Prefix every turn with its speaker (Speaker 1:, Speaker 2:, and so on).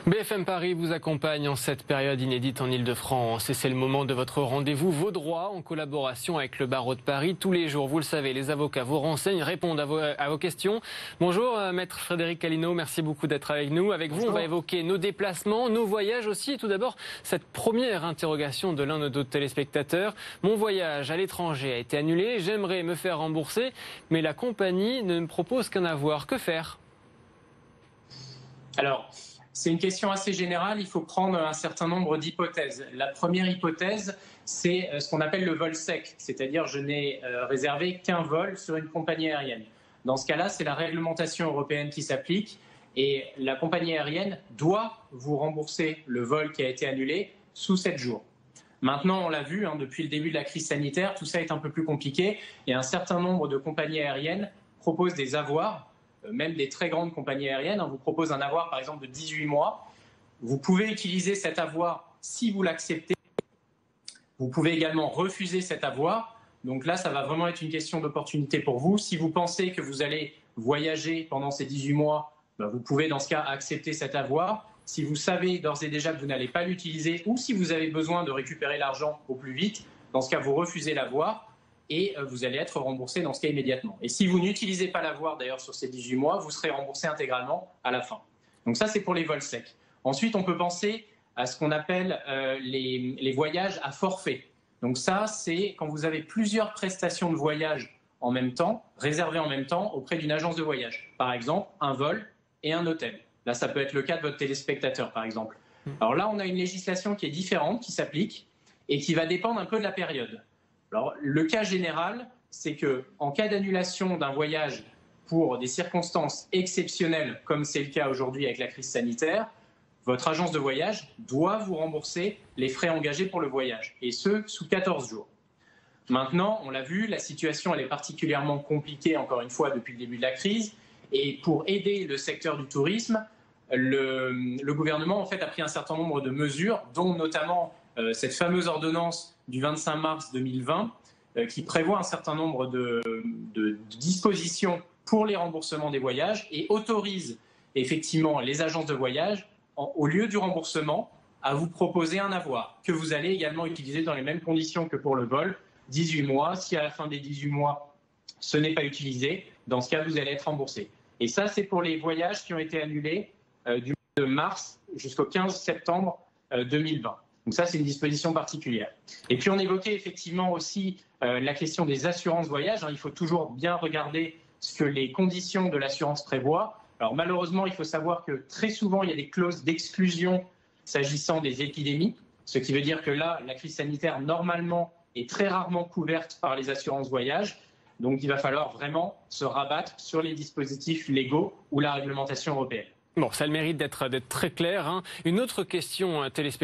Speaker 1: BFM Paris vous accompagne en cette période inédite en Ile-de-France. Et c'est le moment de votre rendez-vous Vos droits en collaboration avec le barreau de Paris. Tous les jours, vous le savez, les avocats vous renseignent, répondent à vos questions. Bonjour, maître Frédéric Calino, merci beaucoup d'être avec nous. Avec vous, on va évoquer nos déplacements, nos voyages aussi. Et tout d'abord, cette première interrogation de l'un de nos téléspectateurs. Mon voyage à l'étranger a été annulé, j'aimerais me faire rembourser, mais la compagnie ne me propose qu'un avoir. Que faire ?
Speaker 2: Alors, c'est une question assez générale, il faut prendre un certain nombre d'hypothèses. La première hypothèse, c'est ce qu'on appelle le vol sec, c'est-à-dire je n'ai réservé qu'un vol sur une compagnie aérienne. Dans ce cas-là, c'est la réglementation européenne qui s'applique et la compagnie aérienne doit vous rembourser le vol qui a été annulé sous 7 jours. Maintenant, on l'a vu, depuis le début de la crise sanitaire, tout ça est un peu plus compliqué et un certain nombre de compagnies aériennes proposent des avoirs. Même des très grandes compagnies aériennes vous proposent un avoir par exemple de 18 mois. Vous pouvez utiliser cet avoir si vous l'acceptez. Vous pouvez également refuser cet avoir. Donc là, ça va vraiment être une question d'opportunité pour vous. Si vous pensez que vous allez voyager pendant ces 18 mois, vous pouvez dans ce cas accepter cet avoir. Si vous savez d'ores et déjà que vous n'allez pas l'utiliser ou si vous avez besoin de récupérer l'argent au plus vite, dans ce cas, vous refusez l'avoir. Et vous allez être remboursé dans ce cas immédiatement. Et si vous n'utilisez pas l'avoir d'ailleurs sur ces 18 mois, vous serez remboursé intégralement à la fin. Donc ça, c'est pour les vols secs. Ensuite, on peut penser à ce qu'on appelle les voyages à forfait. Donc ça, c'est quand vous avez plusieurs prestations de voyage en même temps, réservées en même temps auprès d'une agence de voyage. Par exemple, un vol et un hôtel. Là, ça peut être le cas de votre téléspectateur, par exemple. Alors là, on a une législation qui est différente, qui s'applique et qui va dépendre un peu de la période. Alors, le cas général, c'est qu'en cas d'annulation d'un voyage pour des circonstances exceptionnelles, comme c'est le cas aujourd'hui avec la crise sanitaire, votre agence de voyage doit vous rembourser les frais engagés pour le voyage, et ce, sous 14 jours. Maintenant, on l'a vu, la situation elle est particulièrement compliquée, encore une fois, depuis le début de la crise, et pour aider le secteur du tourisme, le gouvernement en fait, a pris un certain nombre de mesures, dont notamment cette fameuse ordonnance du 25 mars 2020 qui prévoit un certain nombre de dispositions pour les remboursements des voyages et autorise effectivement les agences de voyage, au lieu du remboursement, à vous proposer un avoir que vous allez également utiliser dans les mêmes conditions que pour le vol, 18 mois. Si à la fin des 18 mois, ce n'est pas utilisé, dans ce cas, vous allez être remboursé. Et ça, c'est pour les voyages qui ont été annulés du mois de mars jusqu'au 15 septembre 2020. Donc ça, c'est une disposition particulière. Et puis, on évoquait effectivement aussi la question des assurances voyage. Il faut toujours bien regarder ce que les conditions de l'assurance prévoient. Alors malheureusement, il faut savoir que très souvent, il y a des clauses d'exclusion s'agissant des épidémies, ce qui veut dire que là, la crise sanitaire, normalement, est très rarement couverte par les assurances voyage. Donc il va falloir vraiment se rabattre sur les dispositifs légaux ou la réglementation européenne.
Speaker 1: Bon, ça a le mérite d'être très clair. Une autre question téléspectateur.